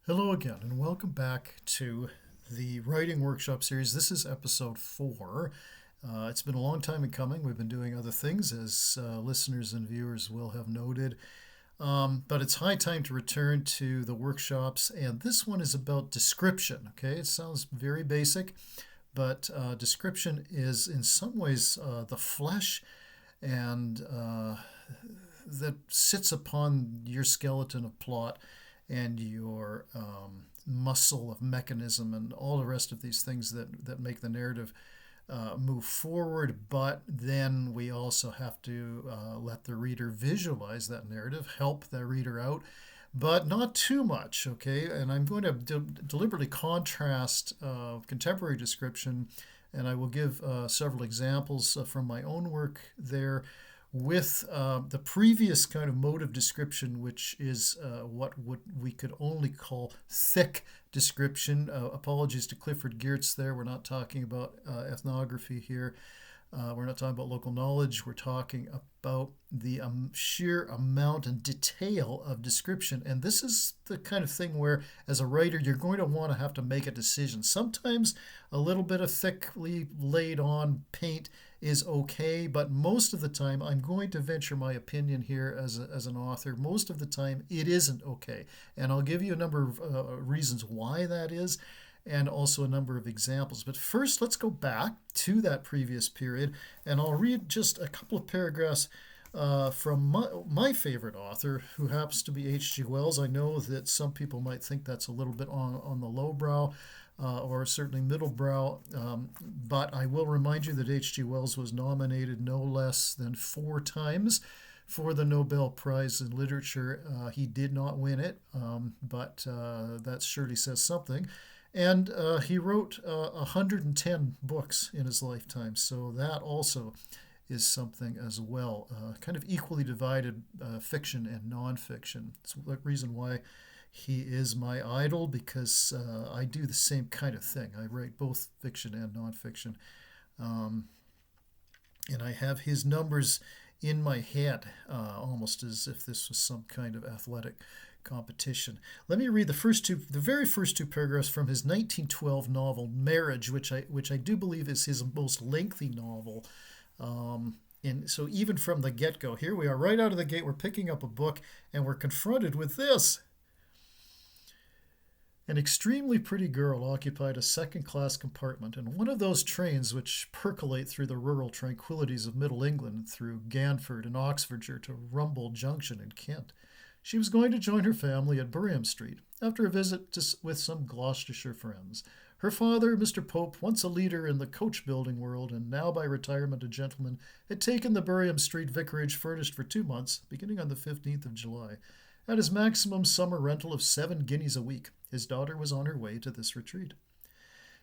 Hello again, and welcome back to the Writing Workshop series. This is episode 4. It's been a long time in coming. We've been doing other things, as listeners and viewers will have noted. But it's high time to return to the workshops, and this one is about description. Okay, it sounds very basic, but description is in some ways the flesh and that sits upon your skeleton of plot and your muscle of mechanism and all the rest of these things that make the narrative move forward. But then we also have to let the reader visualize that narrative, help the reader out, but not too much, okay? And I'm going to deliberately contrast contemporary description, and I will give several examples from my own work there with the previous kind of mode of description, which is we could only call thick description. Apologies to Clifford Geertz there. We're not talking about ethnography here. We're not talking about local knowledge. We're talking about the sheer amount and detail of description. And this is the kind of thing where, as a writer, you're going to want to have to make a decision. Sometimes a little bit of thickly laid on paint is okay, but most of the time, I'm going to venture my opinion here as an author, most of the time it isn't okay. And I'll give you a number of reasons why that is, and also a number of examples. But first, let's go back to that previous period, and I'll read just a couple of paragraphs from my favorite author, who happens to be H.G. Wells. I know that some people might think that's a little bit on the lowbrow, or certainly middlebrow, but I will remind you that H.G. Wells was nominated no less than 4 times for the Nobel Prize in Literature. He did not win it, but that surely says something. And he wrote 110 books in his lifetime, so that also is something as well. Kind of equally divided fiction and nonfiction. It's the reason why he is my idol, because I do the same kind of thing. I write both fiction and nonfiction. And I have his numbers in my head, almost as if this was some kind of athletic competition. Let me read the very first two paragraphs from his 1912 novel Marriage, which I do believe is his most lengthy novel. And so even from the get-go, here we are, right out of the gate, we're picking up a book and we're confronted with this. An extremely pretty girl occupied a second-class compartment in one of those trains which percolate through the rural tranquillities of Middle England, through Ganford and Oxfordshire to Rumble Junction in Kent. She was going to join her family at Birmingham Street, after a visit with some Gloucestershire friends. Her father, Mr. Pope, once a leader in the coach-building world, and now by retirement a gentleman, had taken the Birmingham Street vicarage furnished for 2 months, beginning on the 15th of July, at his maximum summer rental of 7 guineas a week. His daughter was on her way to this retreat.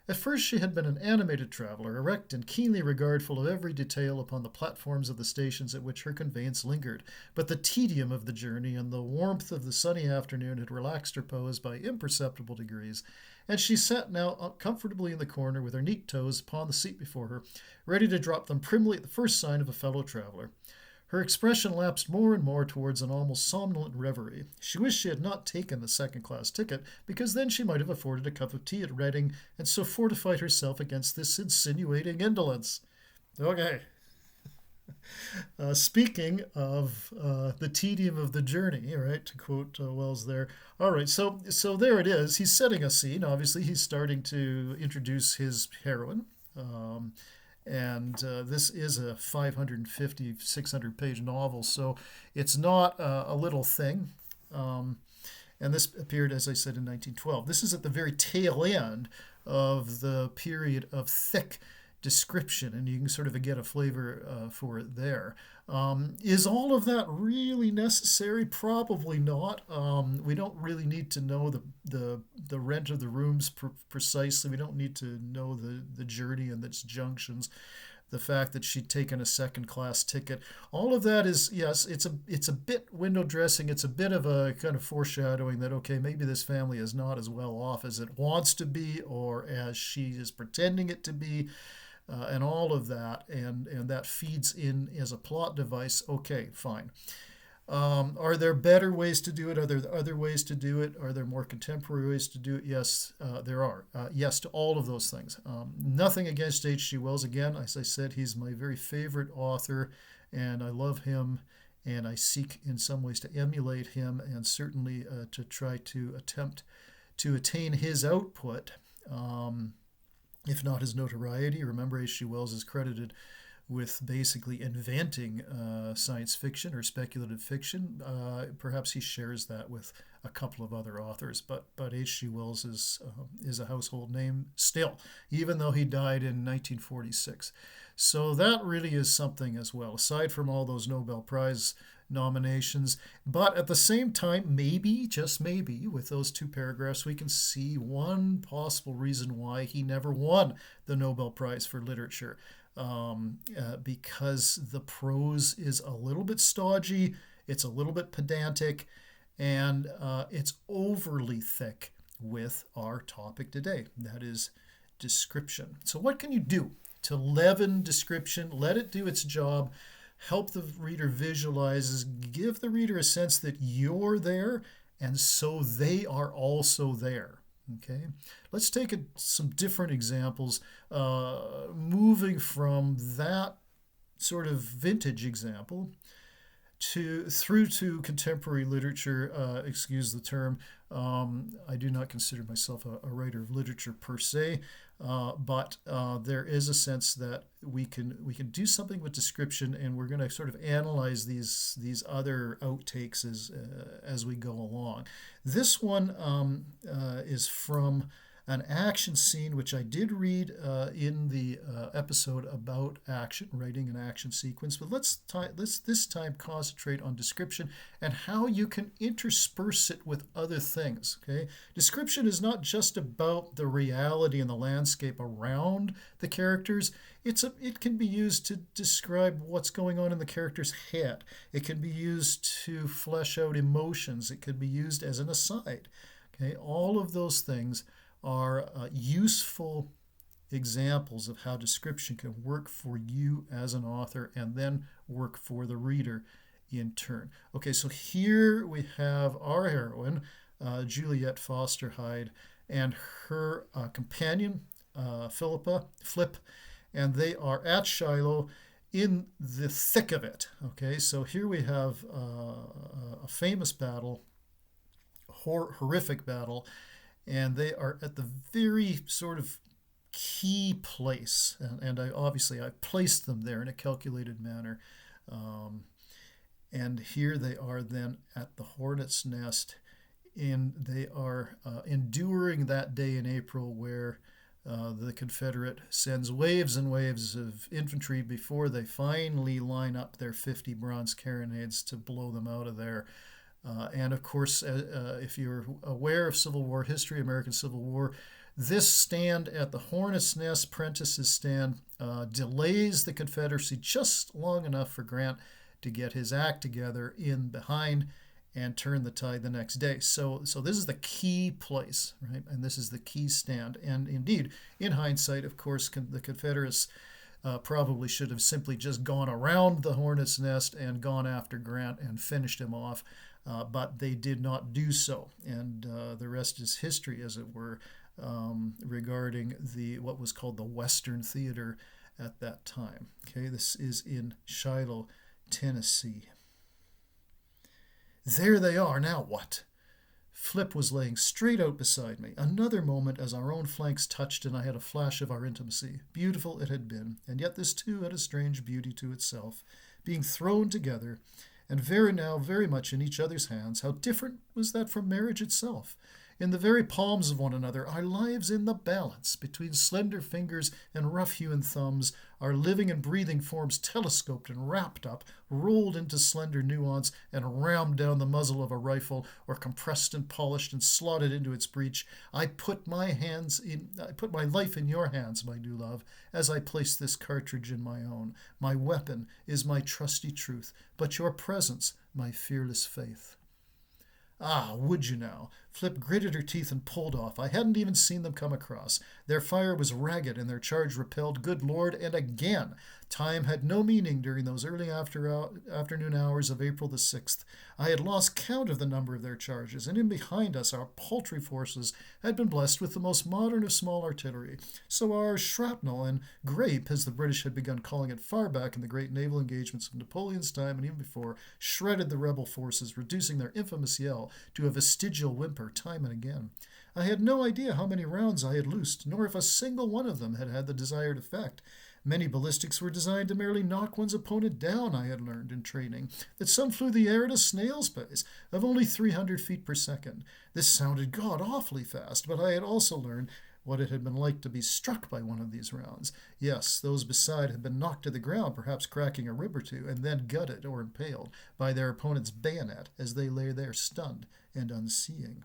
At first she had been an animated traveller, erect and keenly regardful of every detail upon the platforms of the stations at which her conveyance lingered, but the tedium of the journey and the warmth of the sunny afternoon had relaxed her pose by imperceptible degrees, and she sat now comfortably in the corner with her neat toes upon the seat before her, ready to drop them primly at the first sign of a fellow traveller. Her expression lapsed more and more towards an almost somnolent reverie. She wished she had not taken the second-class ticket, because then she might have afforded a cup of tea at Reading, and so fortified herself against this insinuating indolence. Okay. Speaking of the tedium of the journey, right, to quote Wells there. All right, so there it is. He's setting a scene. Obviously, he's starting to introduce his heroine. And this is a 550, 600-page novel, so it's not a little thing. And this appeared, as I said, in 1912. This is at the very tail end of the period of thick description, and you can sort of get a flavor for it there. Is all of that really necessary? Probably not. We don't really need to know the rent of the rooms precisely. We don't need to know the journey and its junctions. The fact that she'd taken a second-class ticket, all of that is, yes, it's a bit window dressing. It's a bit of a kind of foreshadowing that, okay, maybe this family is not as well off as it wants to be, or as she is pretending it to be. And all of that, and that feeds in as a plot device. Okay, fine. Are there better ways to do it? Are there other ways to do it? Are there more contemporary ways to do it? Yes, there are. Yes to all of those things. Nothing against H.G. Wells. Again, as I said, he's my very favorite author, and I love him, and I seek in some ways to emulate him, and certainly to try to attempt to attain his output, if not his notoriety. Remember, H.G. Wells is credited with basically inventing science fiction or speculative fiction. Perhaps he shares that with a couple of other authors, but H.G. Wells is a household name still, even though he died in 1946. So that really is something as well, aside from all those Nobel Prize nominations. But at the same time, maybe, just maybe, with those two paragraphs, we can see one possible reason why he never won the Nobel Prize for Literature. Because the prose is a little bit stodgy, it's a little bit pedantic, and it's overly thick with our topic today. That is description. So what can you do to leaven description, let it do its job, help the reader visualize, give the reader a sense that you're there, and so they are also there? Okay, let's take some different examples, moving from that sort of vintage example through to contemporary literature. Excuse the term. I do not consider myself a writer of literature per se, but there is a sense that we can do something with description, and we're going to sort of analyze these other outtakes as we go along. This one is from an action scene, which I did read in the episode about action, writing an action sequence. But let's this time concentrate on description and how you can intersperse it with other things. Okay, description is not just about the reality and the landscape around the characters. It can be used to describe what's going on in the character's head. It can be used to flesh out emotions. It could be used as an aside. Okay, all of those things are useful examples of how description can work for you as an author and then work for the reader in turn. Okay, so here we have our heroine, Juliet Foster Hyde, and her companion, Flip, and they are at Shiloh in the thick of it. Okay, so here we have a famous battle, horrific battle, and they are at the very sort of key place, and I placed them there in a calculated manner. And here they are then at the Hornet's Nest, and they are enduring that day in April where the Confederate sends waves and waves of infantry before they finally line up their 50 bronze carronades to blow them out of there. And of course, if you're aware of Civil War history, American Civil War, this stand at the Hornet's Nest, Prentice's stand, delays the Confederacy just long enough for Grant to get his act together in behind and turn the tide the next day. So this is the key place, right? And this is the key stand. And indeed, in hindsight, of course, the Confederates probably should have simply just gone around the Hornet's Nest and gone after Grant and finished him off. But they did not do so, and the rest is history, as it were, regarding what was called the Western Theater at that time. Okay, this is in Shiloh, Tennessee. There they are. Now what? Flip was laying straight out beside me. Another moment as our own flanks touched, and I had a flash of our intimacy. Beautiful it had been, and yet this too had a strange beauty to itself, being thrown together, and very much in each other's hands. How different was that from marriage itself? In the very palms of one another, our lives in the balance, between slender fingers and rough-hewn thumbs, our living and breathing forms telescoped and wrapped up, rolled into slender nuance, and rammed down the muzzle of a rifle, or compressed and polished and slotted into its breech. I put my life in your hands, my new love, as I place this cartridge in my own. My weapon is my trusty truth, but your presence, my fearless faith. Ah, would you now? Flip gritted her teeth and pulled off. I hadn't even seen them come across. Their fire was ragged and their charge repelled. Good Lord, and again. Time had no meaning during those early afternoon hours of April the 6th. I had lost count of the number of their charges, and in behind us our paltry forces had been blessed with the most modern of small artillery. So our shrapnel and grape, as the British had begun calling it far back in the great naval engagements of Napoleon's time and even before, shredded the rebel forces, reducing their infamous yell to a vestigial whimper time and again. I had no idea how many rounds I had loosed, nor if a single one of them had had the desired effect. Many ballistics were designed to merely knock one's opponent down, I had learned in training, that some flew the air at a snail's pace of only 300 feet per second. This sounded god-awfully fast, but I had also learned what it had been like to be struck by one of these rounds. Yes, those beside had been knocked to the ground, perhaps cracking a rib or two, and then gutted or impaled by their opponent's bayonet as they lay there stunned and unseeing.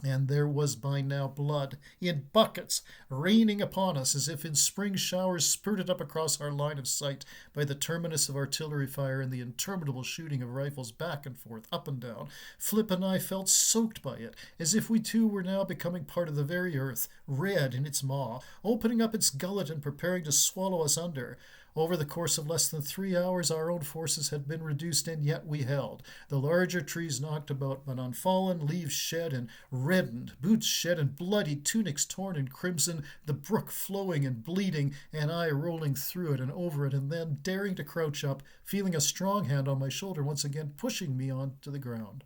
And there was by now blood in buckets raining upon us as if in spring showers spurted up across our line of sight by the terminus of artillery fire and the interminable shooting of rifles back and forth, up and down. Flip and I felt soaked by it, as if we too were now becoming part of the very earth, red in its maw, opening up its gullet and preparing to swallow us under. Over the course of less than 3 hours, our own forces had been reduced, and yet we held. The larger trees knocked about, but unfallen, leaves shed and reddened, boots shed and bloody, tunics torn and crimson, the brook flowing and bleeding, and I rolling through it and over it, and then daring to crouch up, feeling a strong hand on my shoulder once again pushing me on to the ground.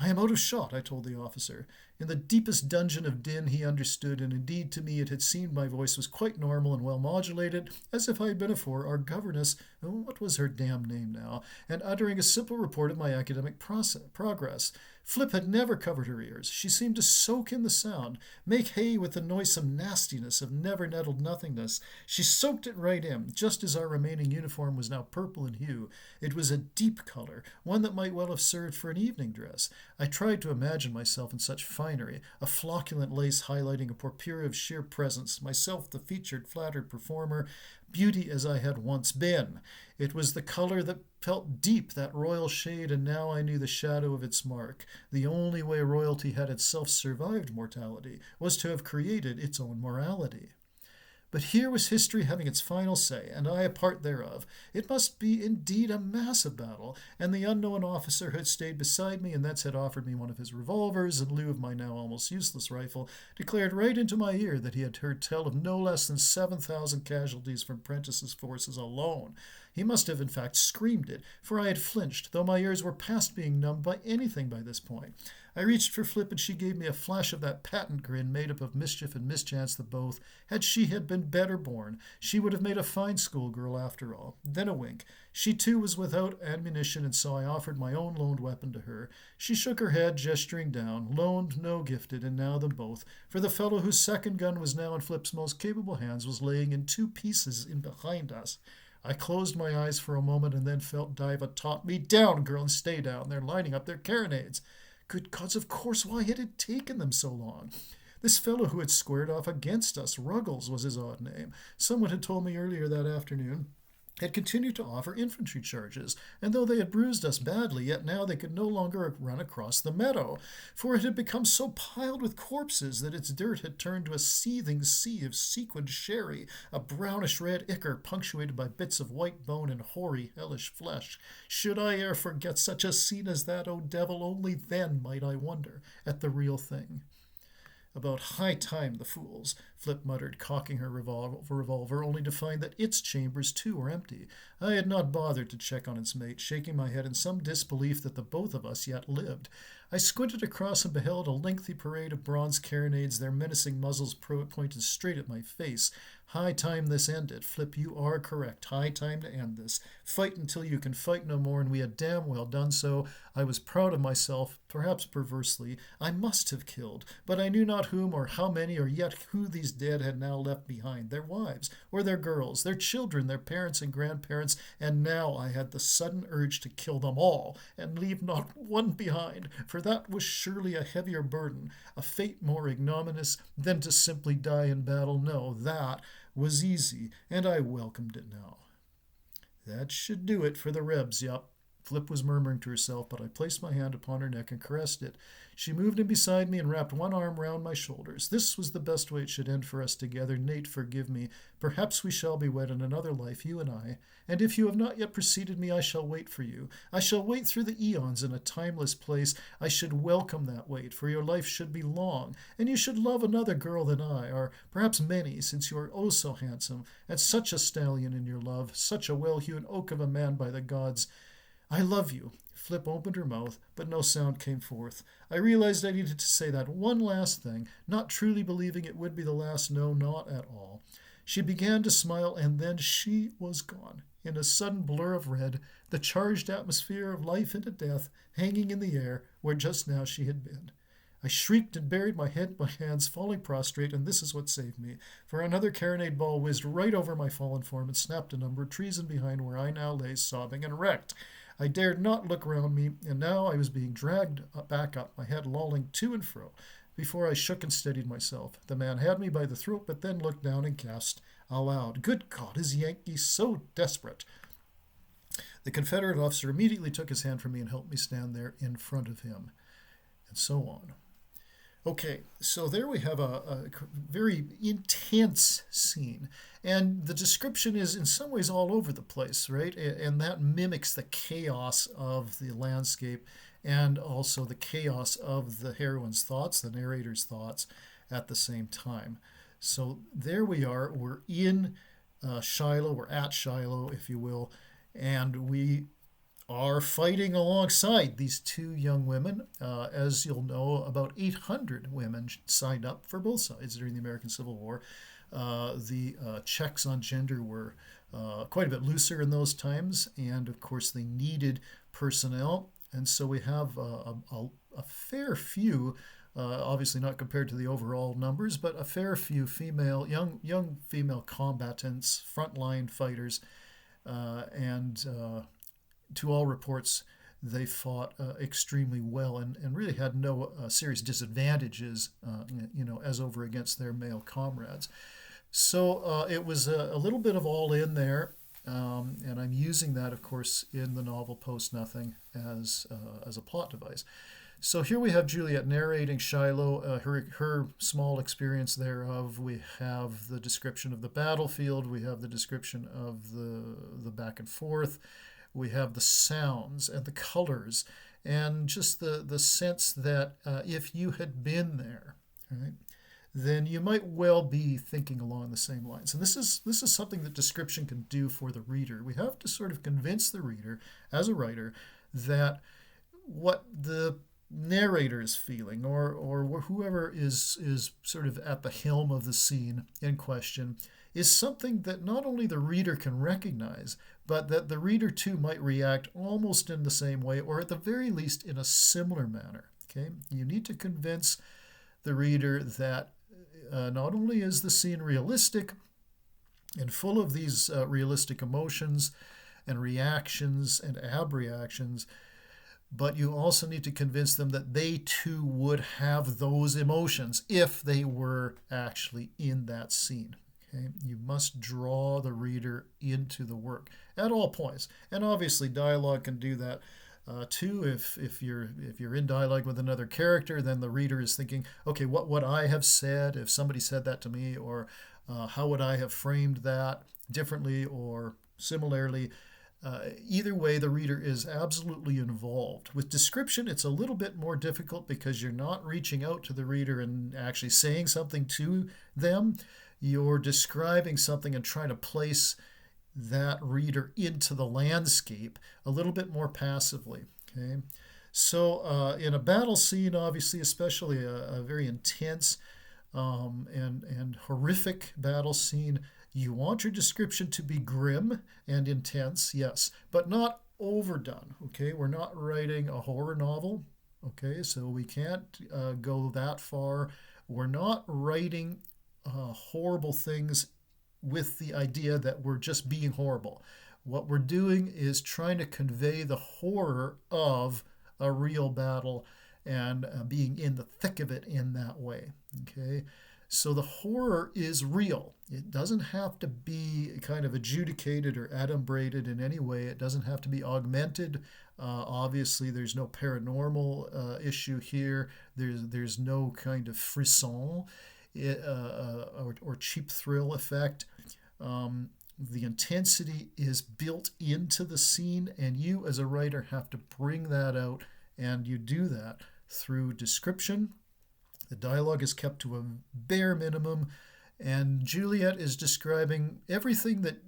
I am out of shot, I told the officer. In the deepest dungeon of din he understood, and indeed to me it had seemed my voice was quite normal and well modulated, as if I had been afore our governess, what was her damned name now, and uttering a simple report of my academic progress. Flip had never covered her ears. She seemed to soak in the sound, make hay with the noisome nastiness of never-nettled nothingness. She soaked it right in, just as our remaining uniform was now purple in hue. It was a deep color, one that might well have served for an evening dress. I tried to imagine myself in such finery, a flocculent lace highlighting a porphyry of sheer presence, myself the featured, flattered performer, beauty as I had once been. It was the color that felt deep, that royal shade, and now I knew the shadow of its mark. The only way royalty had itself survived mortality was to have created its own morality. But here was history having its final say, and I a part thereof. It must be indeed a massive battle, and the unknown officer who had stayed beside me and thence had offered me one of his revolvers in lieu of my now almost useless rifle, declared right into my ear that he had heard tell of no less than 7,000 casualties from Prentice's forces alone. He must have in fact screamed it, for I had flinched, though my ears were past being numbed by anything by this point. I reached for Flip, and she gave me a flash of that patent grin made up of mischief and mischance that both, had she been better born, she would have made a fine schoolgirl after all. Then a wink. She too was without ammunition, and so I offered my own loaned weapon to her. She shook her head, gesturing down. Loaned, no gifted, and now them both, for the fellow whose second gun was now in Flip's most capable hands was laying in 2 pieces in behind us. I closed my eyes for a moment and then felt Diva taunt me, "Down, girl, and stay down. They're lining up their carronades." Good gods, of course, why had it taken them so long? This fellow who had squared off against us, Ruggles was his odd name, someone had told me earlier that afternoon, had continued to offer infantry charges, and though they had bruised us badly, yet now they could no longer run across the meadow, for it had become so piled with corpses that its dirt had turned to a seething sea of sequined sherry, a brownish-red ichor punctuated by bits of white bone and hoary, hellish flesh. Should I e'er forget such a scene as that, O devil, only then might I wonder at the real thing. About high time, the fools, Flip muttered, cocking her revolver, only to find that its chambers too were empty. I had not bothered to check on its mate, shaking my head in some disbelief that the both of us yet lived. I squinted across and beheld a lengthy parade of bronze carronades, their menacing muzzles pointed straight at my face. High time this ended. Flip, you are correct. High time to end this. Fight until you can fight no more, and we had damn well done so. I was proud of myself, perhaps perversely. I must have killed, but I knew not whom or how many, or yet who these dead had now left behind, their wives, or their girls, their children, their parents and grandparents, and now I had the sudden urge to kill them all, and leave not one behind, for that was surely a heavier burden, a fate more ignominious than to simply die in battle. No, that was easy, and I welcomed it now. That should do it for the Rebs, yup. Flip was murmuring to herself, but I placed my hand upon her neck and caressed it. She moved in beside me and wrapped one arm round my shoulders. This was the best way it should end for us together. Nate, forgive me. Perhaps we shall be wed in another life, you and I. And if you have not yet preceded me, I shall wait for you. I shall wait through the eons in a timeless place. I should welcome that wait, for your life should be long, and you should love another girl than I, or perhaps many, since you are oh so handsome, and such a stallion in your love, such a well-hewn oak of a man by the gods. I love you. Flip opened her mouth, but no sound came forth. I realized I needed to say that one last thing, not truly believing it would be the last. No, not at all. She began to smile, and then she was gone. In a sudden blur of red, the charged atmosphere of life and death hanging in the air where just now she had been. I shrieked and buried my head in my hands, falling prostrate, and this is what saved me. For another carronade ball whizzed right over my fallen form and snapped a number of trees in behind where I now lay, sobbing and wrecked. I dared not look round me, and now I was being dragged back up, my head lolling to and fro. Before I shook and steadied myself, the man had me by the throat, but then looked down and gasped aloud, "Good God, is Yankee so desperate?" The Confederate officer immediately took his hand from me and helped me stand there in front of him, and so on. Okay, so there we have a very intense scene. And the description is in some ways all over the place, right? And that mimics the chaos of the landscape and also the chaos of the heroine's thoughts, the narrator's thoughts at the same time. So there we are. We're in Shiloh. We're at Shiloh, if you will. And we are fighting alongside these two young women. As you'll know, about 800 women signed up for both sides during the American Civil War. The checks on gender were quite a bit looser in those times, and of course they needed personnel. And so we have a fair few, obviously not compared to the overall numbers, but a fair few young female combatants, frontline fighters, and to all reports, they fought extremely well and really had no serious disadvantages, as over against their male comrades. So it was a little bit of all in there, and I'm using that, of course, in the novel Post Nothing as a plot device. So here we have Juliet narrating Shiloh, her small experience thereof. We have the description of the battlefield. We have the description of the back and forth. We have the sounds and the colors and just the sense that if you had been there, right, then you might well be thinking along the same lines. And this is something that description can do for the reader. We have to sort of convince the reader, as a writer, that what the narrator is feeling, or whoever is sort of at the helm of the scene in question, is something that not only the reader can recognize, but that the reader too might react almost in the same way, or at the very least in a similar manner. Okay, you need to convince the reader that not only is the scene realistic and full of these realistic emotions and reactions and abreactions, but you also need to convince them that they too would have those emotions if they were actually in that scene. Okay? You must draw the reader into the work at all points. And obviously dialogue can do that too. If you're in dialogue with another character, then the reader is thinking, okay, what would I have said if somebody said that to me, or how would I have framed that differently or similarly? Either way, the reader is absolutely involved. With description, it's a little bit more difficult because you're not reaching out to the reader and actually saying something to them. You're describing something and trying to place that reader into the landscape a little bit more passively. Okay, so in a battle scene, obviously, especially a very intense and horrific battle scene, you want your description to be grim and intense, yes, but not overdone. Okay, we're not writing a horror novel. Okay, so we can't go that far. We're not writing horrible things with the idea that we're just being horrible. What we're doing is trying to convey the horror of a real battle and being in the thick of it in that way. Okay, so the horror is real. It doesn't have to be kind of adjudicated or adumbrated in any way. It doesn't have to be augmented Obviously, there's no paranormal issue here. There's no kind of frisson or cheap thrill effect. The intensity is built into the scene, and you as a writer have to bring that out, and you do that through description. The dialogue is kept to a bare minimum, and Juliet is describing everything that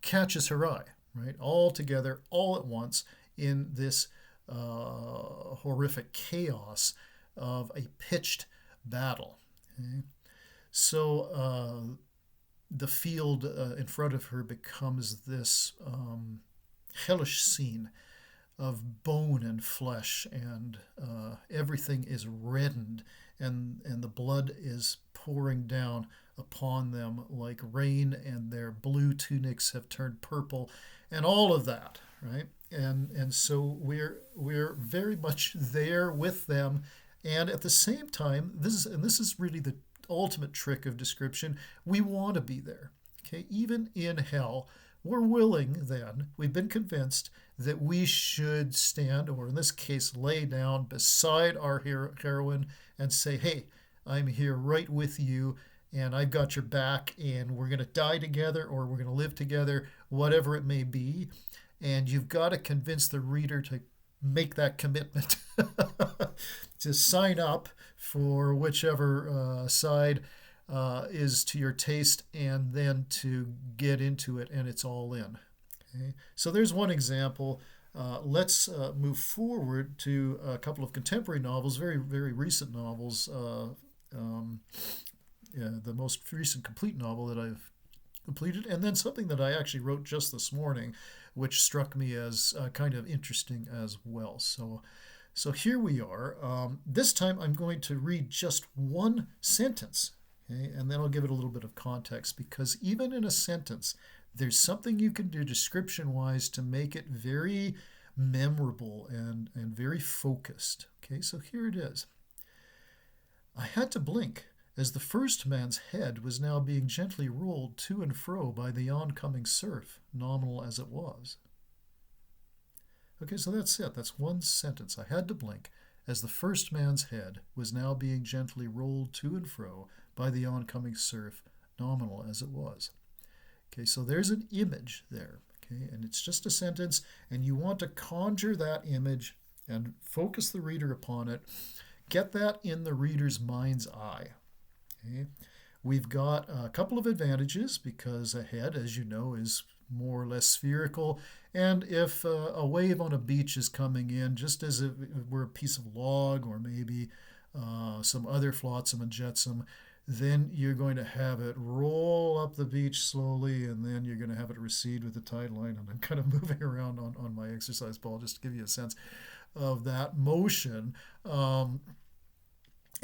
catches her eye, right? All together, all at once, in this horrific chaos of a pitched battle. Okay? So the field in front of her becomes this hellish scene of bone and flesh, and everything is reddened, and the blood is pouring down upon them like rain, and their blue tunics have turned purple, and all of that, right? And so we're very much there with them, and at the same time, this is really the ultimate trick of description. We want to be there. Okay, even in hell, we're willing. Then we've been convinced that we should stand, or in this case, lay down beside our heroine and say, "Hey, I'm here right with you, and I've got your back, and we're going to die together, or we're going to live together, whatever it may be." And you've got to convince the reader to make that commitment, to sign up for whichever side is to your taste, and then to get into it, and it's all in. Okay? So there's one example. Let's move forward to a couple of contemporary novels, very, very recent novels. The most recent complete novel that I've completed, and then something that I actually wrote just this morning, which struck me as kind of interesting as well. So here we are. This time I'm going to read just one sentence, okay? And then I'll give it a little bit of context, because even in a sentence, there's something you can do description-wise to make it very memorable and very focused. Okay, so here it is. I had to blink, as the first man's head was now being gently rolled to and fro by the oncoming surf, nominal as it was. Okay, so that's it. That's one sentence. I had to blink, as the first man's head was now being gently rolled to and fro by the oncoming surf, nominal as it was. Okay, so there's an image there, okay, and it's just a sentence, and you want to conjure that image and focus the reader upon it. Get that in the reader's mind's eye. Okay. We've got a couple of advantages, because a head, as you know, is more or less spherical, and if a wave on a beach is coming in, just as if it were a piece of log or maybe some other flotsam and jetsam, then you're going to have it roll up the beach slowly, and then you're going to have it recede with the tide line. And I'm kind of moving around on my exercise ball just to give you a sense of that motion.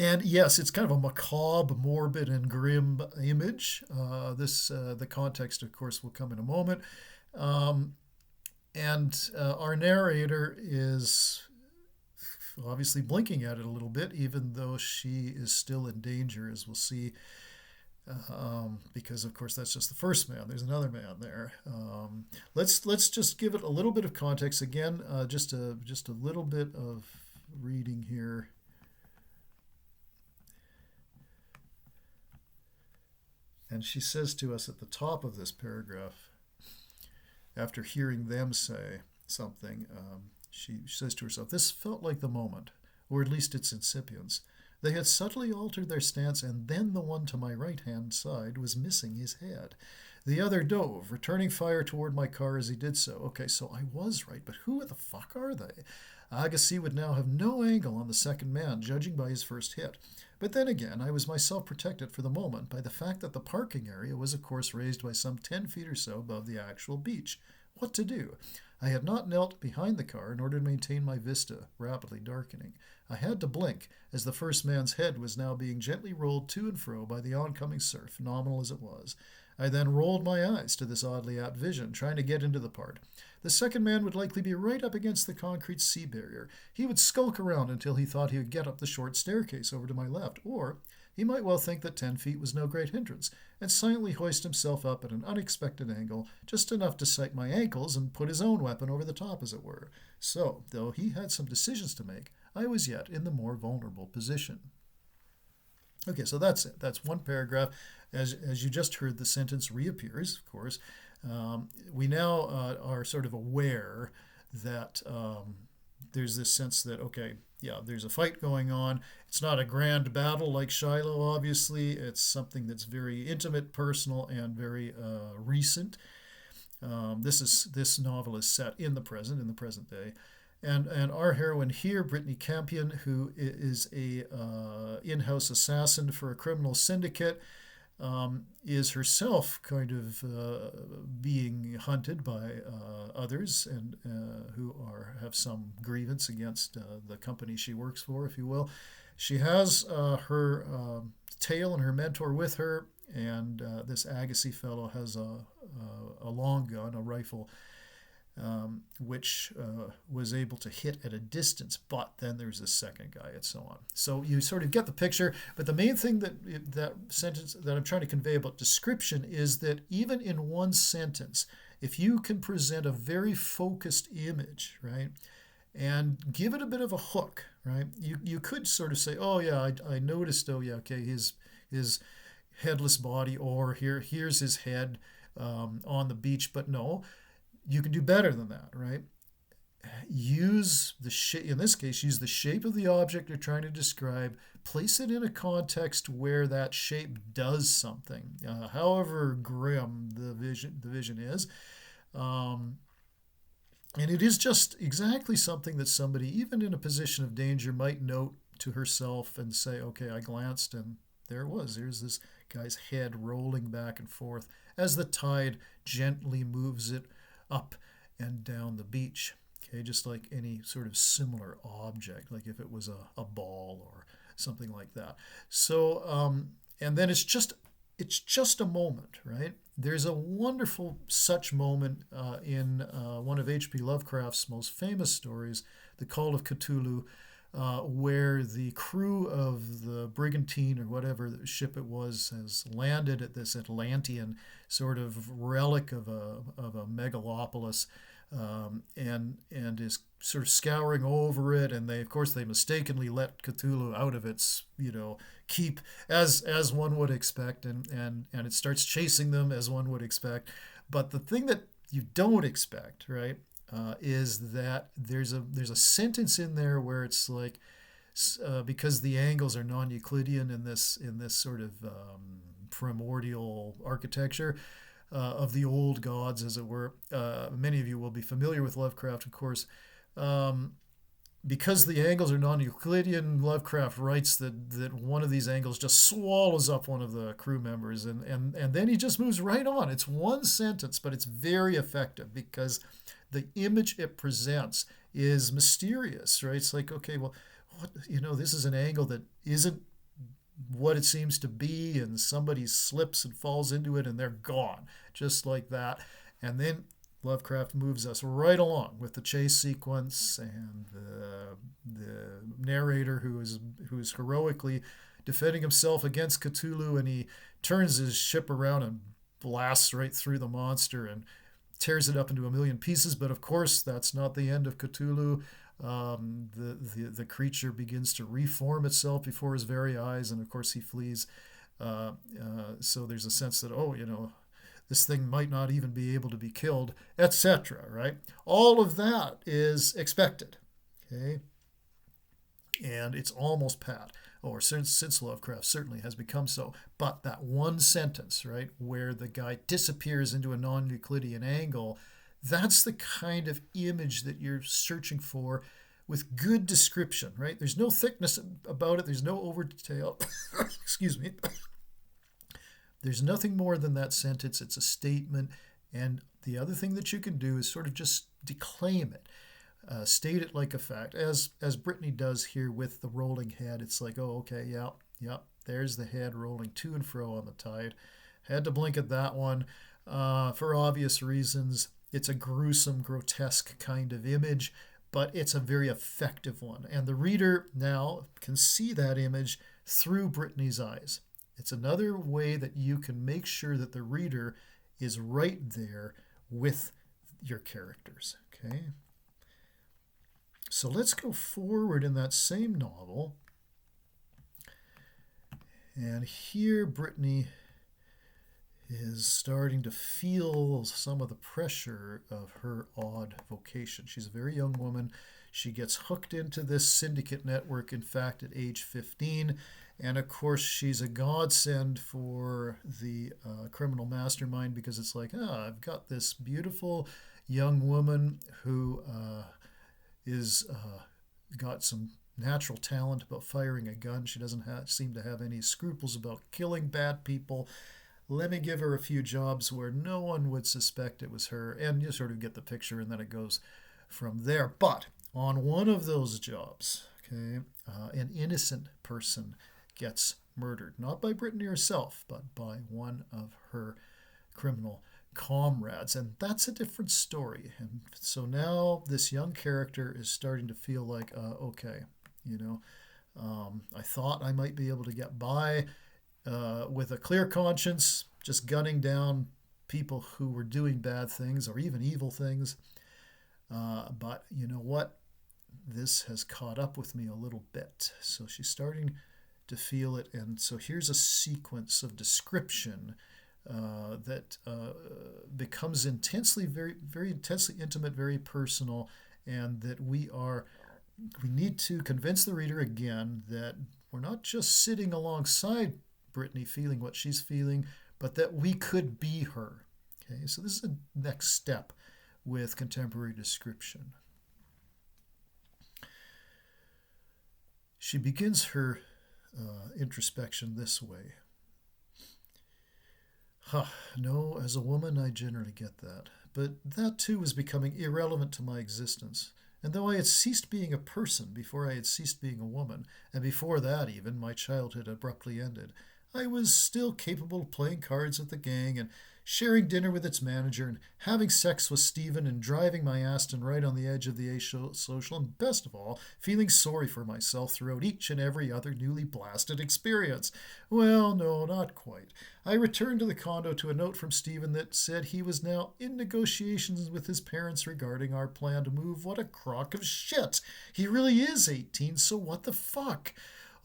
And yes, it's kind of a macabre, morbid, and grim image. The context, of course, will come in a moment. And our narrator is obviously blinking at it a little bit, even though she is still in danger, as we'll see, because, of course, that's just the first man. There's another man there. Let's just give it a little bit of context. Again, just a little bit of reading here. And she says to us at the top of this paragraph, after hearing them say something, she says to herself, "This felt like the moment, or at least its incipience. They had subtly altered their stance, and then the one to my right-hand side was missing his head. The other dove, returning fire toward my car as he did so." Okay, so I was right, but who the fuck are they? Agassi would now have no angle on the second man, judging by his first hit. But then again, I was myself protected for the moment by the fact that the parking area was, of course, raised by some 10 feet or so above the actual beach. What to do? I had not knelt behind the car in order to maintain my vista, rapidly darkening. I had to blink, as the first man's head was now being gently rolled to and fro by the oncoming surf, nominal as it was. I then rolled my eyes to this oddly apt vision, trying to get into the part. The second man would likely be right up against the concrete sea barrier. He would skulk around until he thought he would get up the short staircase over to my left, or he might well think that 10 feet was no great hindrance, and silently hoist himself up at an unexpected angle, just enough to sight my ankles and put his own weapon over the top, as it were. So, though he had some decisions to make, I was yet in the more vulnerable position. Okay, so that's it. That's one paragraph. As you just heard, the sentence reappears, of course. We now are sort of aware that there's this sense that, okay, yeah, there's a fight going on. It's not a grand battle like Shiloh, obviously. It's something that's very intimate, personal, and very recent. This novel is set in the present day. And our heroine here, Brittany Campion, who is a in-house assassin for a criminal syndicate, is herself kind of being hunted by others and who have some grievance against the company she works for, if you will. She has her tail and her mentor with her, and this Agassi fellow has a long gun, a rifle, which was able to hit at a distance, but then there's this second guy and so on. So you sort of get the picture, but the main thing that sentence that I'm trying to convey about description is that even in one sentence, if you can present a very focused image, right, and give it a bit of a hook, right, you could sort of say, oh yeah, I noticed, oh yeah, okay, his headless body, or here's his head on the beach, but no. You can do better than that, right? Use the shape, in this case, use the shape of the object you're trying to describe, place it in a context where that shape does something, however grim the vision is. And it is just exactly something that somebody, even in a position of danger, might note to herself and say, okay, I glanced and there it was. There's this guy's head rolling back and forth as the tide gently moves it up and down the beach. Okay, just like any sort of similar object, like if it was a ball or something like that. So, and then it's just a moment, right? There's a wonderful such moment in one of H.P. Lovecraft's most famous stories, The Call of Cthulhu, where the crew of the brigantine or whatever ship it was has landed at this Atlantean sort of relic of a megalopolis, and is sort of scouring over it, and they mistakenly let Cthulhu out of its keep, as one would expect, and it starts chasing them as one would expect. But the thing that you don't expect, right, is that there's a sentence in there where it's like, because the angles are non-Euclidean in this sort of primordial architecture of the old gods, as it were. Many of you will be familiar with Lovecraft, of course. Because the angles are non-Euclidean, Lovecraft writes that one of these angles just swallows up one of the crew members, and then he just moves right on. It's one sentence, but it's very effective because the image it presents is mysterious, right? It's like, okay, well, this is an angle that isn't what it seems to be, and somebody slips and falls into it, and they're gone, just like that. And then Lovecraft moves us right along with the chase sequence and the narrator who is heroically defending himself against Cthulhu, and he turns his ship around and blasts right through the monster and tears it up into a million pieces. But of course, that's not the end of Cthulhu. The creature begins to reform itself before his very eyes, and of course he flees. So there's a sense that, this thing might not even be able to be killed, etc. Right? All of that is expected, okay, and it's almost pat. Or since Lovecraft certainly has become so. But that one sentence, right, where the guy disappears into a non-Euclidean angle, that's the kind of image that you're searching for with good description, right? There's no thickness about it. There's no over detail. Excuse me. There's nothing more than that sentence. It's a statement. And the other thing that you can do is sort of just declaim it. State it like a fact, as Brittany does here with the rolling head. It's like, oh, okay, yeah, there's the head rolling to and fro on the tide. Had to blink at that one for obvious reasons. It's a gruesome, grotesque kind of image, but it's a very effective one. And the reader now can see that image through Brittany's eyes. It's another way that you can make sure that the reader is right there with your characters. Okay? So let's go forward in that same novel. And here Brittany is starting to feel some of the pressure of her odd vocation. She's a very young woman. She gets hooked into this syndicate network, in fact, at age 15. And of course, she's a godsend for the criminal mastermind, because it's like, I've got this beautiful young woman who is got some natural talent about firing a gun. She doesn't seem to have any scruples about killing bad people. Let me give her a few jobs where no one would suspect it was her. And you sort of get the picture, and then it goes from there. But on one of those jobs, okay, an innocent person gets murdered. Not by Brittany herself, but by one of her criminal comrades. And that's a different story. And so now this young character is starting to feel like, okay, I thought I might be able to get by with a clear conscience, just gunning down people who were doing bad things or even evil things. But you know what? This has caught up with me a little bit. So she's starting to feel it. And so here's a sequence of description that becomes very, very intensely intimate, very personal, and that we need to convince the reader again that we're not just sitting alongside Brittany feeling what she's feeling, but that we could be her. Okay, so this is the next step with contemporary description. She begins her introspection this way. No, as a woman, I generally get that. But that too was becoming irrelevant to my existence. And though I had ceased being a person before I had ceased being a woman, and before that even my childhood abruptly ended, I was still capable of playing cards with the gang and sharing dinner with its manager and having sex with Stephen and driving my Aston right on the edge of the asocial, and best of all, feeling sorry for myself throughout each and every other newly blasted experience. Well, no, not quite. I returned to the condo to a note from Stephen that said he was now in negotiations with his parents regarding our plan to move. What a crock of shit! He really is 18, so what the fuck?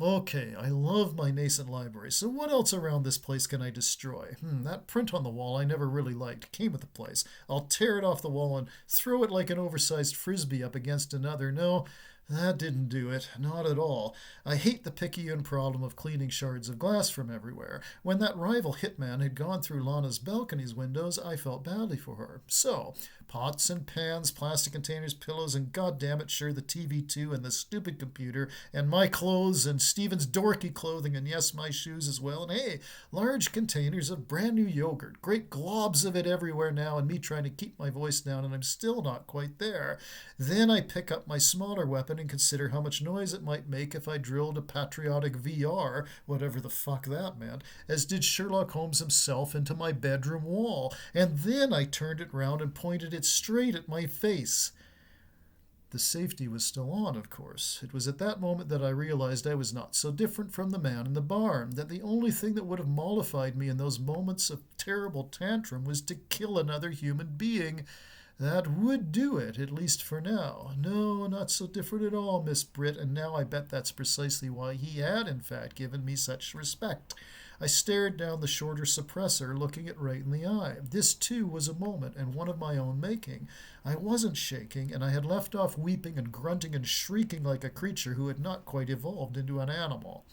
Okay, I love my nascent library, so what else around this place can I destroy? That print on the wall I never really liked. Came with the place. I'll tear it off the wall and throw it like an oversized frisbee up against another. No, that didn't do it. Not at all. I hate the Picayune problem of cleaning shards of glass from everywhere. When that rival hitman had gone through Lana's balcony's windows, I felt badly for her. So, pots and pans, plastic containers, pillows, and goddammit sure the TV too, and the stupid computer, and my clothes, and Stephen's dorky clothing, and yes, my shoes as well, and hey, large containers of brand new yogurt, great globs of it everywhere now, and me trying to keep my voice down, and I'm still not quite there. Then I pick up my smaller weapon and consider how much noise it might make if I drilled a patriotic VR, whatever the fuck that meant, as did Sherlock Holmes himself, into my bedroom wall, and then I turned it round and pointed it straight at my face. The safety was still on, of course. It was at that moment that I realized I was not so different from the man in the barn, that the only thing that would have mollified me in those moments of terrible tantrum was to kill another human being. That would do it, at least for now. No, not so different at all, Miss Britt, and now I bet that's precisely why he had, in fact, given me such respect. I stared down the shorter suppressor, looking it right in the eye. This, too, was a moment, and one of my own making. I wasn't shaking, and I had left off weeping and grunting and shrieking like a creature who had not quite evolved into an animal.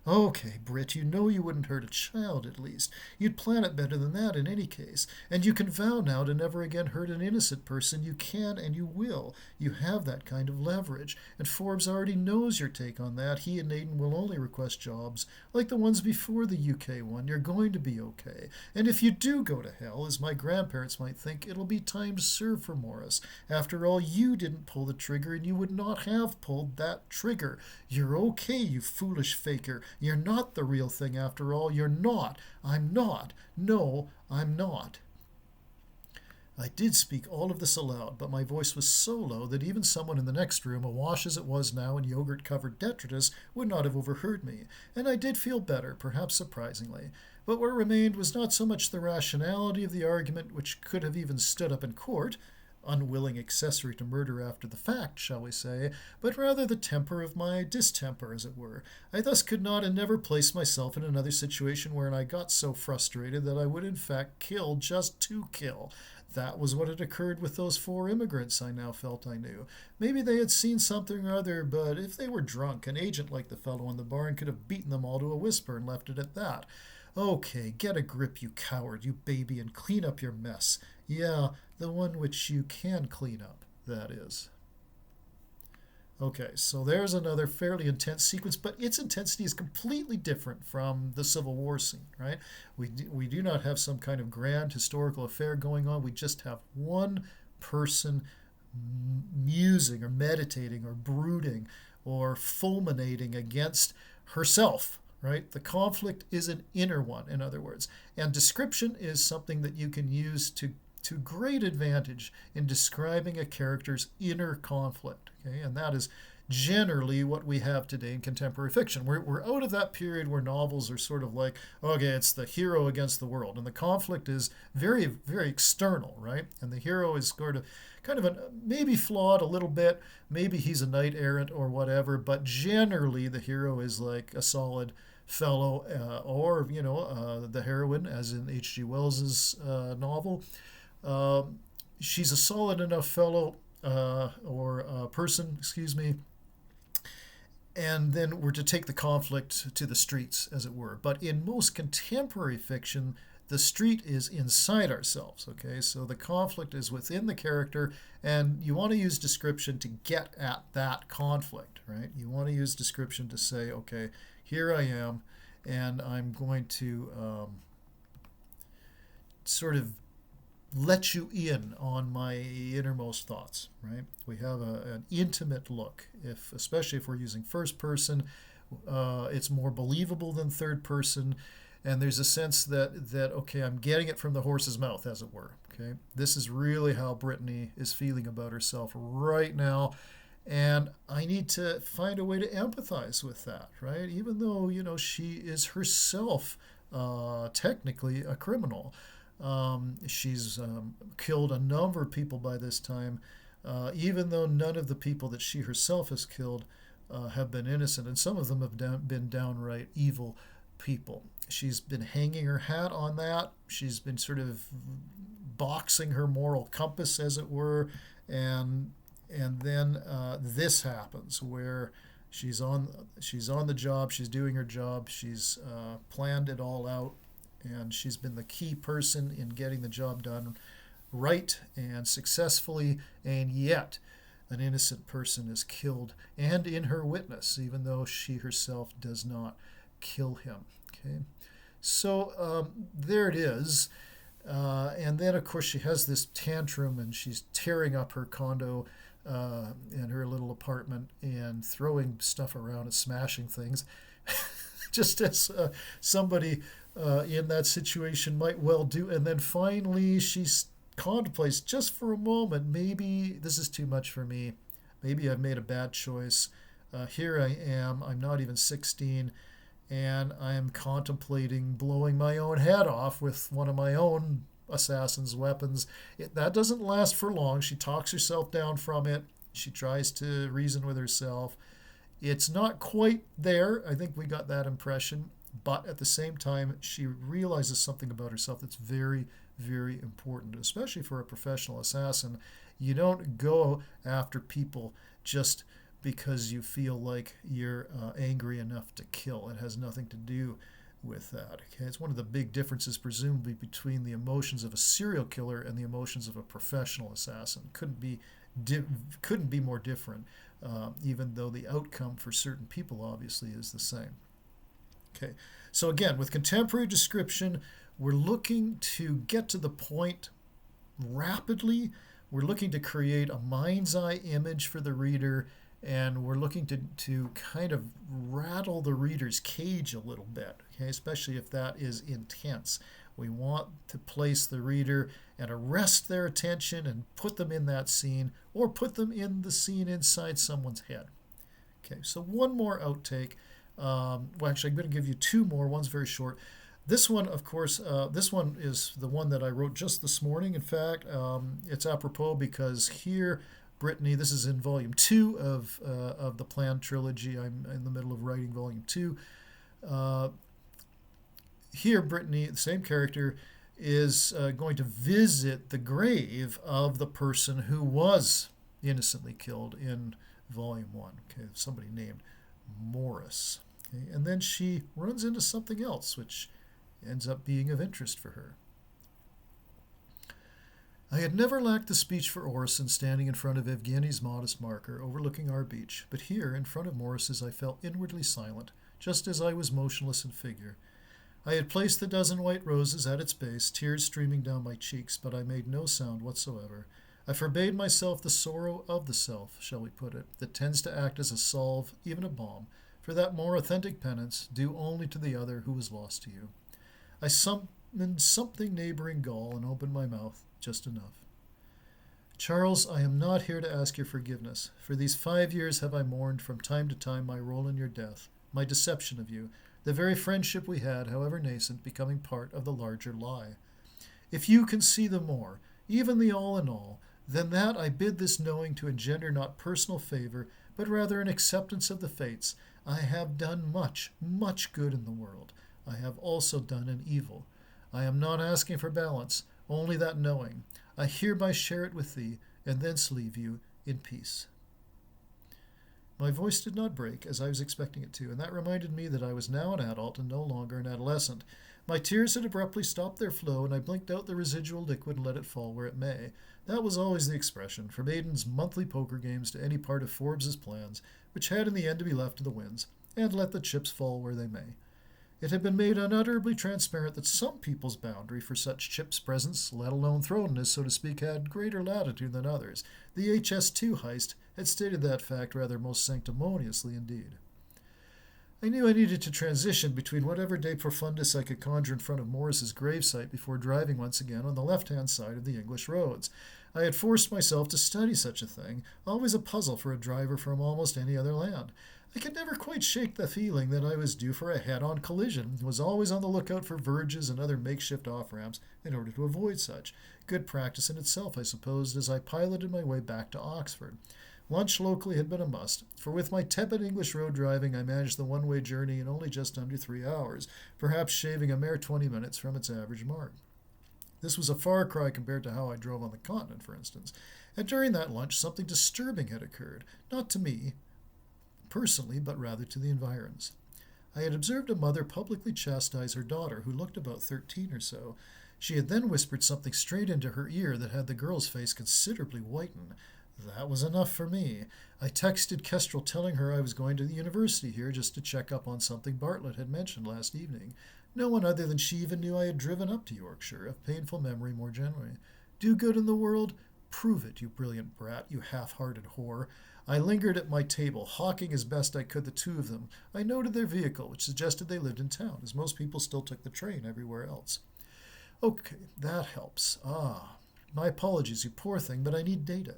Okay, Britt, you know you wouldn't hurt a child, at least. You'd plan it better than that in any case. And you can vow now to never again hurt an innocent person. You can and you will. You have that kind of leverage. And Forbes already knows your take on that. He and Aiden will only request jobs like the ones before the UK one. You're going to be okay. And if you do go to hell, as my grandparents might think, it'll be time to serve for Morris. After all, you didn't pull the trigger, and you would not have pulled that trigger. You're okay, you foolish faker. You're not the real thing after all. You're not. I'm not. No, I'm not. I did speak all of this aloud, but my voice was so low that even someone in the next room, awash as it was now in yogurt-covered detritus, would not have overheard me, and I did feel better, perhaps surprisingly. But what remained was not so much the rationality of the argument, which could have even stood up in court, unwilling accessory to murder after the fact, shall we say, but rather the temper of my distemper, as it were. I thus could not and never place myself in another situation wherein I got so frustrated that I would in fact kill just to kill. That was what had occurred with those 4 immigrants, I now felt I knew. Maybe they had seen something or other, but if they were drunk, an agent like the fellow in the barn could have beaten them all to a whisper and left it at that. Okay, get a grip, you coward, you baby, and clean up your mess. Yeah, the one which you can clean up, that is. Okay, so there's another fairly intense sequence, but its intensity is completely different from the Civil War scene, right? We do not have some kind of grand historical affair going on. We just have one person musing or meditating or brooding or fulminating against herself, right? The conflict is an inner one, in other words. And description is something that you can use to great advantage in describing a character's inner conflict. Okay? And that is generally what we have today in contemporary fiction. We're out of that period where novels are sort of like, okay, it's the hero against the world. And the conflict is very, very external, right? And the hero is sort of kind of maybe flawed a little bit. Maybe he's a knight errant or whatever. But generally, the hero is like a solid fellow, or, the heroine, as in H.G. Wells's novel. She's a solid enough fellow or person, excuse me, and then we're to take the conflict to the streets, as it were. But in most contemporary fiction, the street is inside ourselves, okay? So the conflict is within the character, and you want to use description to get at that conflict, right? You want to use description to say, okay, here I am, and I'm going to sort of let you in on my innermost thoughts, right? We have an intimate look, especially if we're using first person. It's more believable than third person, and there's a sense that okay, I'm getting it from the horse's mouth, as it were. Okay, this is really how Brittany is feeling about herself right now, and I need to find a way to empathize with that, right? Even though she is herself technically a criminal. She's killed a number of people by this time, even though none of the people that she herself has killed have been innocent, and some of them have been downright evil people. She's been hanging her hat on that. She's been sort of boxing her moral compass, as it were, and then this happens where she's on the job, she's doing her job, she's planned it all out, and she's been the key person in getting the job done right and successfully, and yet an innocent person is killed, and in her witness, even though she herself does not kill him. Okay, so there it is. And then, of course, she has this tantrum, and she's tearing up her condo and her little apartment and throwing stuff around and smashing things, just as somebody in that situation might well do. And then finally, she contemplates just for a moment, maybe this is too much for me. Maybe I've made a bad choice. Here I am. I'm not even 16. And I am contemplating blowing my own head off with one of my own assassin's weapons. That doesn't last for long. She talks herself down from it. She tries to reason with herself. It's not quite there. I think we got that impression. But at the same time, she realizes something about herself that's very, very important, especially for a professional assassin. You don't go after people just because you feel like you're angry enough to kill. It has nothing to do with that. Okay, it's one of the big differences, presumably, between the emotions of a serial killer and the emotions of a professional assassin. Couldn't be more different, even though the outcome for certain people obviously is the same. Okay, so again, with contemporary description, we're looking to get to the point rapidly. We're looking to create a mind's eye image for the reader, and we're looking to kind of rattle the reader's cage a little bit, okay, especially if that is intense. We want to place the reader and arrest their attention and put them in that scene, or put them in the scene inside someone's head. Okay, so one more outtake. Well, actually, I'm going to give you two more. One's very short. This one, of course, this one is the one that I wrote just this morning. In fact, it's apropos because here, Brittany, this is in volume 2 of the planned trilogy. I'm in the middle of writing volume 2. Here, Brittany, the same character, is going to visit the grave of the person who was innocently killed in volume 1. Okay, somebody named Morris. Okay, and then she runs into something else, which ends up being of interest for her. I had never lacked the speech for Orson standing in front of Evgeny's modest marker overlooking our beach, but here, in front of Morris's, I felt inwardly silent, just as I was motionless in figure. I had placed the dozen white roses at its base, tears streaming down my cheeks, but I made no sound whatsoever. I forbade myself the sorrow of the self, shall we put it, that tends to act as a salve, even a balm, for that more authentic penance due only to the other who was lost to you. I summoned something neighboring gall and opened my mouth, just enough. Charles, I am not here to ask your forgiveness. For these 5 years have I mourned from time to time my role in your death, my deception of you, the very friendship we had, however nascent, becoming part of the larger lie. If you can see the more, even the all in all, then that I bid this knowing to engender not personal favor, but rather an acceptance of the fates. I have done much, much good in the world. I have also done an evil. I am not asking for balance, only that knowing. I hereby share it with thee, and thence leave you in peace. My voice did not break, as I was expecting it to, and that reminded me that I was now an adult and no longer an adolescent. My tears had abruptly stopped their flow, and I blinked out the residual liquid and let it fall where it may. That was always the expression, from Aiden's monthly poker games to any part of Forbes's plans, which had in the end to be left to the winds, and let the chips fall where they may. It had been made unutterably transparent that some people's boundary for such chips' presence, let alone thrownness, so to speak, had greater latitude than others. The HS2 heist had stated that fact rather most sanctimoniously indeed. I knew I needed to transition between whatever de profundis I could conjure in front of Morris's gravesite before driving once again on the left-hand side of the English roads. I had forced myself to study such a thing, always a puzzle for a driver from almost any other land. I could never quite shake the feeling that I was due for a head-on collision, was always on the lookout for verges and other makeshift off-ramps in order to avoid such. Good practice in itself, I supposed, as I piloted my way back to Oxford. Lunch locally had been a must, for with my tepid English road driving I managed the one-way journey in only just under 3 hours, perhaps shaving a mere 20 minutes from its average mark. This was a far cry compared to how I drove on the continent, for instance, and during that lunch something disturbing had occurred, not to me personally, but rather to the environs. I had observed a mother publicly chastise her daughter, who looked about 13 or so. She had then whispered something straight into her ear that had the girl's face considerably whitened. That was enough for me. I texted Kestrel telling her I was going to the university here just to check up on something Bartlett had mentioned last evening. No one other than she even knew I had driven up to Yorkshire, of painful memory more generally. Do good in the world? Prove it, you brilliant brat, you half-hearted whore. I lingered at my table, hawking as best I could the two of them. I noted their vehicle, which suggested they lived in town, as most people still took the train everywhere else. Okay, that helps. My apologies, you poor thing, but I need data.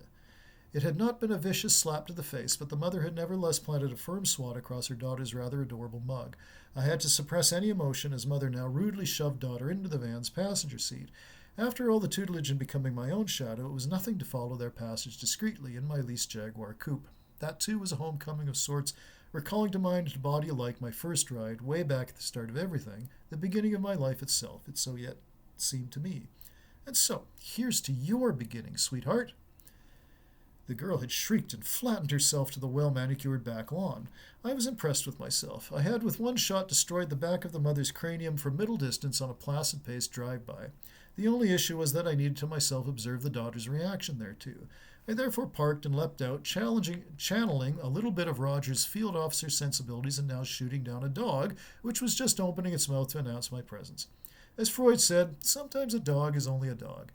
It had not been a vicious slap to the face, but the mother had nevertheless planted a firm swat across her daughter's rather adorable mug. I had to suppress any emotion as mother now rudely shoved daughter into the van's passenger seat. After all the tutelage in becoming my own shadow, it was nothing to follow their passage discreetly in my leased Jaguar coupe. That, too, was a homecoming of sorts, recalling to mind and body alike my first ride, way back at the start of everything, the beginning of my life itself, it so yet seemed to me. And so, here's to your beginning, sweetheart. The girl had shrieked and flattened herself to the well-manicured back lawn. I was impressed with myself. I had with one shot destroyed the back of the mother's cranium from middle distance on a placid-paced drive-by. The only issue was that I needed to myself observe the daughter's reaction thereto. I therefore parked and leapt out, channeling a little bit of Roger's field officer sensibilities and now shooting down a dog, which was just opening its mouth to announce my presence. As Freud said, sometimes a dog is only a dog.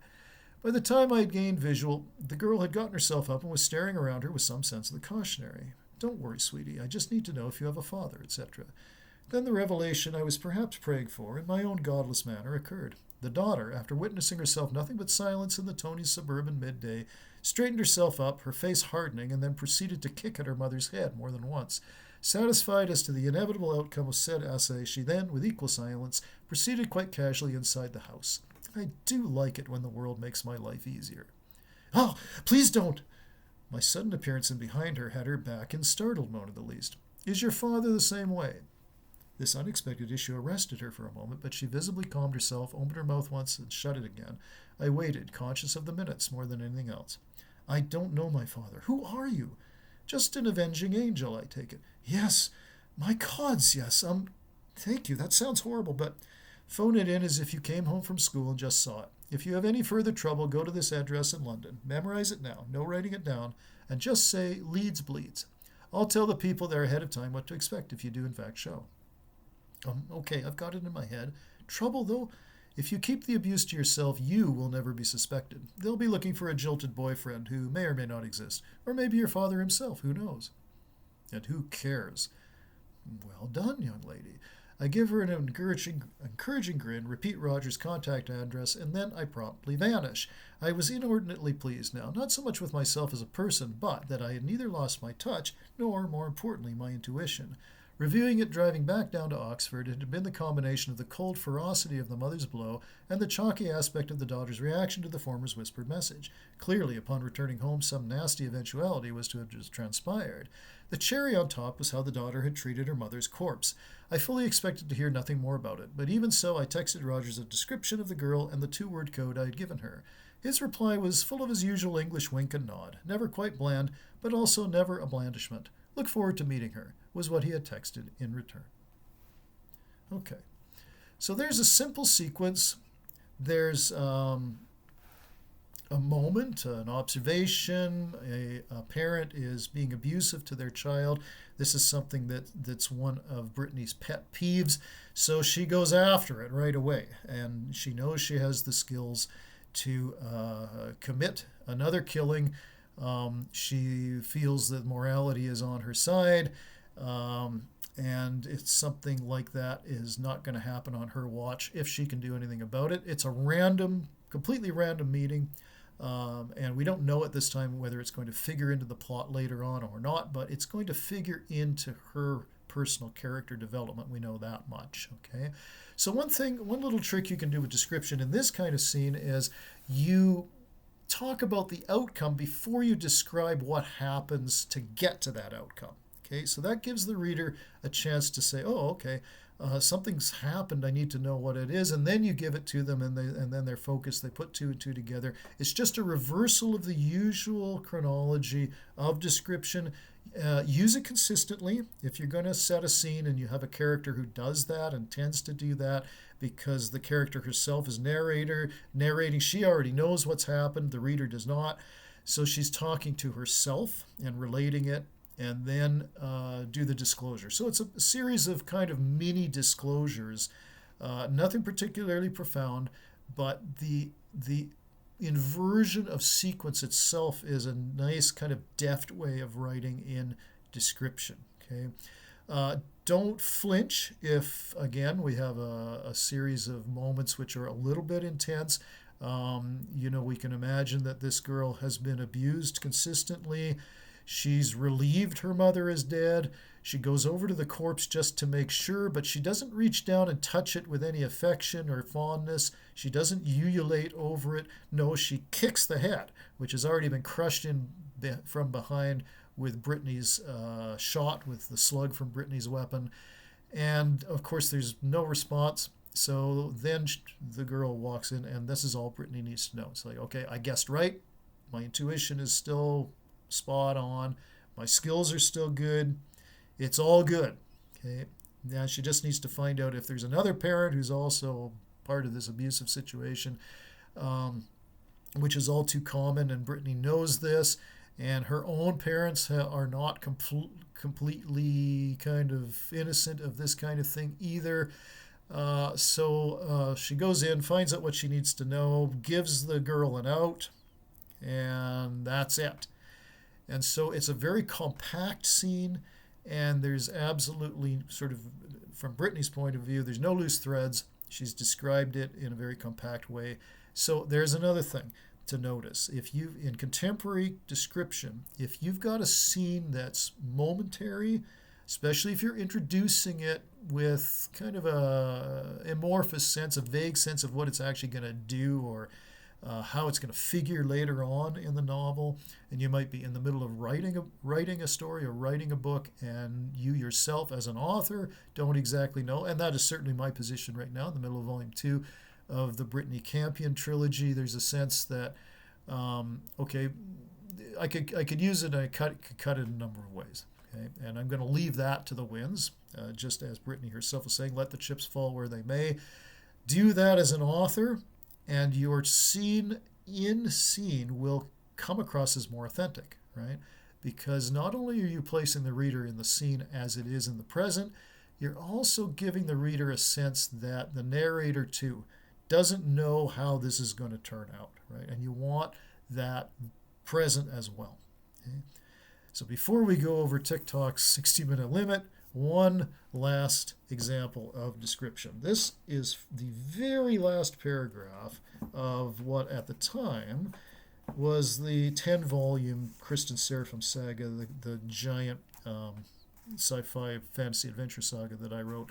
By the time I had gained visual, the girl had gotten herself up and was staring around her with some sense of the cautionary. Don't worry, sweetie, I just need to know if you have a father, etc. Then the revelation I was perhaps praying for, in my own godless manner, occurred. The daughter, after witnessing herself nothing but silence in the Tony's suburban midday, straightened herself up, her face hardening, and then proceeded to kick at her mother's head more than once. Satisfied as to the inevitable outcome of said essay, she then, with equal silence, proceeded quite casually inside the house. I do like it when the world makes my life easier. Oh, please don't! My sudden appearance in behind her had her back in startled mode at the least. Is your father the same way? This unexpected issue arrested her for a moment, but she visibly calmed herself, opened her mouth once, and shut it again. I waited, conscious of the minutes more than anything else. I don't know my father. Who are you? Just an avenging angel, I take it. Yes. My gods, yes. Thank you. That sounds horrible, but phone it in as if you came home from school and just saw it. If you have any further trouble, go to this address in London. Memorize it now. No writing it down. And just say, Leeds bleeds. I'll tell the people there ahead of time what to expect if you do in fact show. Okay, I've got it in my head. Trouble, though, if you keep the abuse to yourself, you will never be suspected. They'll be looking for a jilted boyfriend who may or may not exist. Or maybe your father himself, who knows? And who cares? Well done, young lady. I give her an encouraging grin, repeat Roger's contact address, and then I promptly vanish. I was inordinately pleased now, not so much with myself as a person, but that I had neither lost my touch, nor, more importantly, my intuition. Reviewing it driving back down to Oxford, it had been the combination of the cold ferocity of the mother's blow and the chalky aspect of the daughter's reaction to the former's whispered message. Clearly, upon returning home, some nasty eventuality was to have just transpired. The cherry on top was how the daughter had treated her mother's corpse. I fully expected to hear nothing more about it, but even so, I texted Rogers a description of the girl and the two-word code I had given her. His reply was full of his usual English wink and nod, never quite bland, but also never a blandishment. Look forward to meeting her, was what he had texted in return. Okay, so there's a simple sequence. There's a moment, an observation, a parent is being abusive to their child. This is something that's one of Brittany's pet peeves, so she goes after it right away, and she knows she has the skills to commit another killing. She feels that morality is on her side, and it's something like that is not going to happen on her watch if she can do anything about it. It's a completely random meeting, and we don't know at this time whether it's going to figure into the plot later on or not, but it's going to figure into her personal character development. We know that much, okay? So one little trick you can do with description in this kind of scene is you talk about the outcome before you describe what happens to get to that outcome. Okay, so that gives the reader a chance to say, oh, okay, something's happened, I need to know what it is, and then you give it to them, and then they're focused, they put two and two together. It's just a reversal of the usual chronology of description. Use it consistently. If you're going to set a scene and you have a character who does that and tends to do that, because the character herself is narrating, she already knows what's happened, the reader does not. So she's talking to herself and relating it, and then do the disclosure. So it's a series of kind of mini disclosures, nothing particularly profound, but the inversion of sequence itself is a nice kind of deft way of writing in description. Okay. Don't flinch if, again, we have a series of moments which are a little bit intense. We can imagine that this girl has been abused consistently. She's relieved her mother is dead. She goes over to the corpse just to make sure, but she doesn't reach down and touch it with any affection or fondness. She doesn't ululate over it. No, she kicks the head, which has already been crushed in from behind with Brittany's shot, with the slug from Brittany's weapon. And, of course, there's no response. So then the girl walks in, and this is all Brittany needs to know. It's like, okay, I guessed right. My intuition is still spot on. My skills are still good. It's all good. Okay. Now she just needs to find out if there's another parent who's also part of this abusive situation, which is all too common, and Brittany knows this, and her own parents are not completely kind of innocent of this kind of thing either. So she goes in, finds out what she needs to know, gives the girl an out, and that's it. And so it's a very compact scene, and there's absolutely, sort of, from Brittany's point of view, there's no loose threads. She's described it in a very compact way. So there's another thing to notice. If you, in contemporary description, if you've got a scene that's momentary, especially if you're introducing it with kind of a amorphous sense, a vague sense of what it's actually going to do, or how it's going to figure later on in the novel, and you might be in the middle of writing a story or writing a book, and you yourself as an author don't exactly know, and that is certainly my position right now in the middle of volume 2 of the Brittany Campion trilogy. There's a sense that okay, I could use it, and I could cut it in a number of ways. Okay? And I'm going to leave that to the winds, just as Brittany herself was saying, let the chips fall where they may. Do that as an author, and your scene will come across as more authentic, right? Because not only are you placing the reader in the scene as it is in the present, you're also giving the reader a sense that the narrator too doesn't know how this is going to turn out, right? And you want that present as well. Okay? So before we go over TikTok's 60-minute limit, one last example of description. This is the very last paragraph of what at the time was the 10-volume Kristen Seraphim saga, the giant sci-fi fantasy adventure saga that I wrote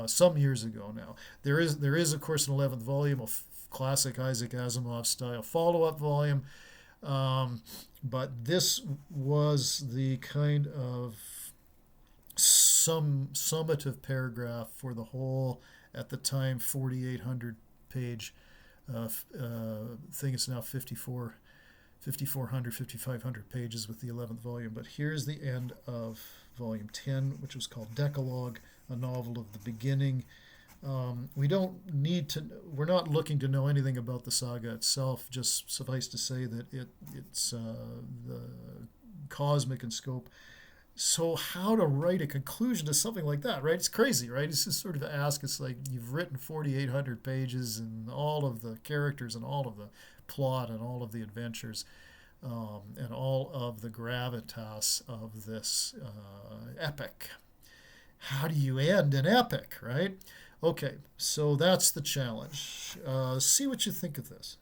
some years ago now. There is of course an 11th volume, a classic Isaac Asimov style follow-up volume, but this was the kind of summative paragraph for the whole, at the time, 4,800 page thing. It's now 5,400, 5,500 pages with the 11th volume. But here's the end of volume 10, which was called Decalogue, a novel of the beginning. We're not looking to know anything about the saga itself, just suffice to say that it's the cosmic in scope. So how to write a conclusion to something like that, right? It's crazy, right? It's just sort of ask, it's like you've written 4,800 pages and all of the characters and all of the plot and all of the adventures and all of the gravitas of this epic. How do you end an epic, right? Okay, so that's the challenge. See what you think of this.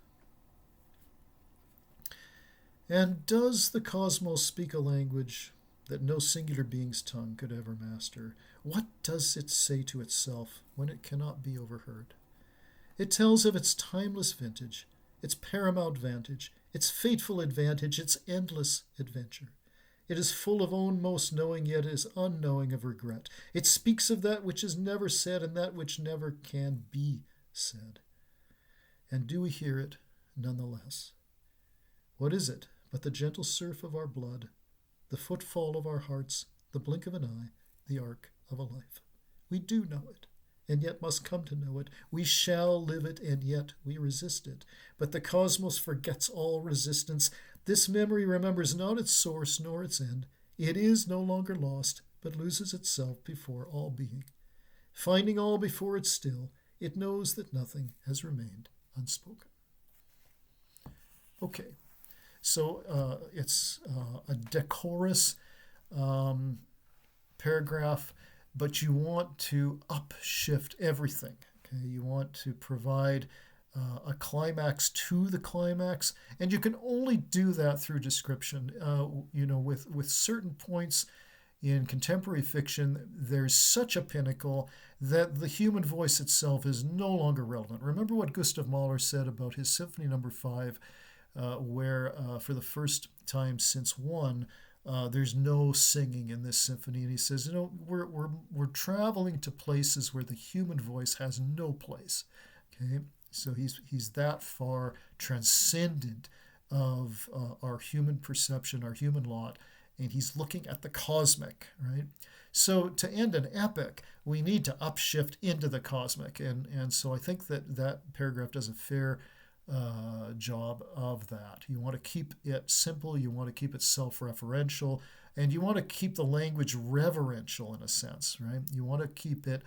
And does the cosmos speak a language that no singular being's tongue could ever master? What does it say to itself when it cannot be overheard? It tells of its timeless vintage, its paramount vantage, its fateful advantage, its endless adventure. It is full of own most knowing, yet is unknowing of regret. It speaks of that which is never said and that which never can be said. And do we hear it nonetheless? What is it but the gentle surf of our blood, the footfall of our hearts, the blink of an eye, the arc of a life? We do know it, and yet must come to know it. We shall live it, and yet we resist it. But the cosmos forgets all resistance. This memory remembers not its source nor its end. It is no longer lost, but loses itself before all being. Finding all before it still, it knows that nothing has remained unspoken. Okay, so it's a decorous paragraph, but you want to upshift everything. Okay, you want to provide a climax to the climax, and you can only do that through description. With certain points in contemporary fiction, there's such a pinnacle that the human voice itself is no longer relevant. Remember what Gustav Mahler said about his Symphony No. 5, where for the first time since 1, there's no singing in this symphony, and he says, we're traveling to places where the human voice has no place. Okay. So he's that far transcendent of our human perception, our human lot, and he's looking at the cosmic, right? So to end an epic, we need to upshift into the cosmic, and so I think that paragraph does a fair job of that. You want to keep it simple, you want to keep it self-referential, and you want to keep the language reverential in a sense, right? You want to keep it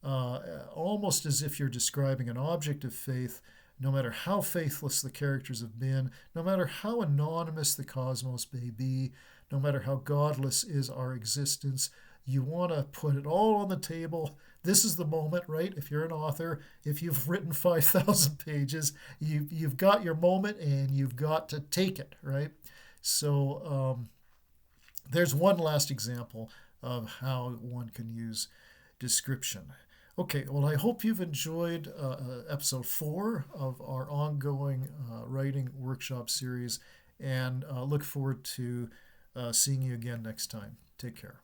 almost as if you're describing an object of faith, no matter how faithless the characters have been, no matter how anonymous the cosmos may be, no matter how godless is our existence. You want to put it all on the table. This is the moment, right? If you're an author, if you've written 5,000 pages, you've got your moment and you've got to take it, right? So there's one last example of how one can use description. Okay, well, I hope you've enjoyed episode 4 of our ongoing writing workshop series, and look forward to seeing you again next time. Take care.